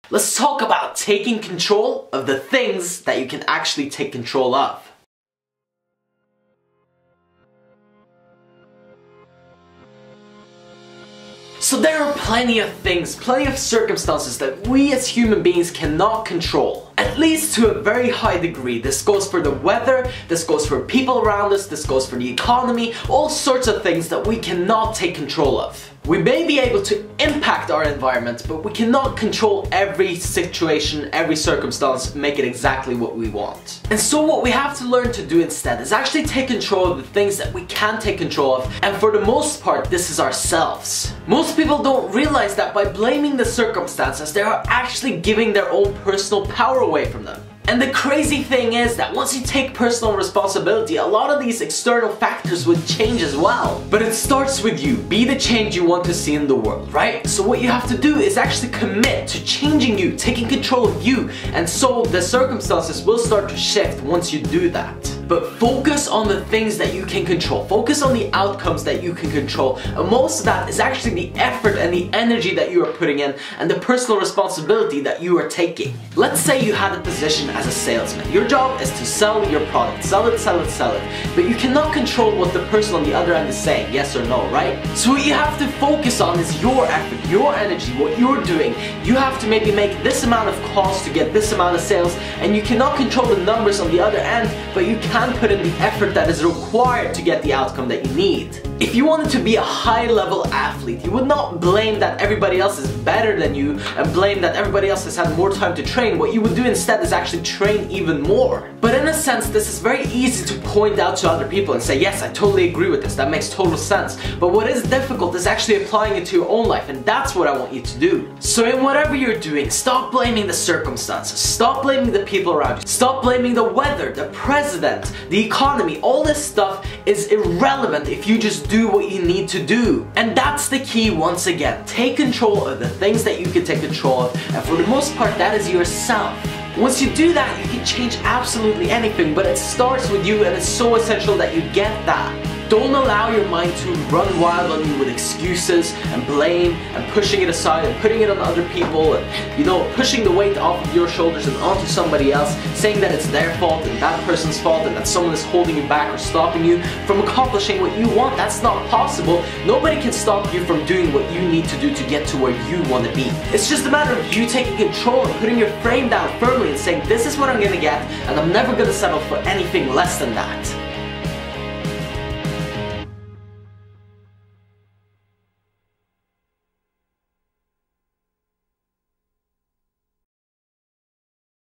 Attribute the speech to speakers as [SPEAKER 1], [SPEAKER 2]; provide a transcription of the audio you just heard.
[SPEAKER 1] Let's talk about taking control of the things that you can actually take control of. So there are plenty of things, plenty of circumstances that we as human beings cannot control. At least to a very high degree. This goes for the weather, this goes for people around us, this goes for the economy, all sorts of things that we cannot take control of. We may be able to impact our environment, but we cannot control every situation, every circumstance, make it exactly what we want. And so what we have to learn to do instead is actually take control of the things that we can take control of, and for the most part, this is ourselves. Most people don't realize that by blaming the circumstances, they are actually giving their own personal power away from them. And the crazy thing is that once you take personal responsibility, a lot of these external factors would change as well. But it starts with you. Be the change you want to see in the world, right? So what you have to do is actually commit to changing you, taking control of you, and so the circumstances will start to shift once you do that. But focus on the things that you can control. Focus on the outcomes that you can control. And most of that is actually the effort and the energy that you are putting in and the personal responsibility that you are taking. Let's say you had a position as a salesman. Your job is to sell your product. Sell it, sell it, sell it. But you cannot control what the person on the other end is saying, yes or no, right? So what you have to focus on is your effort, your energy, what you're doing. You have to maybe make this amount of calls to get this amount of sales, and you cannot control the numbers on the other end, but you can put in the effort that is required to get the outcome that you need. If you wanted to be a high-level athlete, you would not blame that everybody else is better than you and blame that everybody else has had more time to train. What you would do instead is actually train even more. But in a sense, this is very easy to point out to other people and say, yes, I totally agree with this, that makes total sense. But what is difficult is actually applying it to your own life, and that's what I want you to do. So in whatever you're doing, stop blaming the circumstances, stop blaming the people around you, stop blaming the weather, the president, the economy. All this stuff is irrelevant if you just do what you need to do. And that's the key once again. Take control of the things that you can take control of, and for the most part that is yourself. Once you do that, you can change absolutely anything, but it starts with you, and it's so essential that you get that. Don't allow your mind to run wild on you with excuses and blame and pushing it aside and putting it on other people and, you know, pushing the weight off of your shoulders and onto somebody else, saying that it's their fault and that person's fault and that someone is holding you back or stopping you from accomplishing what you want. That's not possible. Nobody can stop you from doing what you need to do to get to where you want to be. It's just a matter of you taking control and putting your frame down firmly and saying, this is what I'm gonna get, and I'm never gonna settle for anything less than that.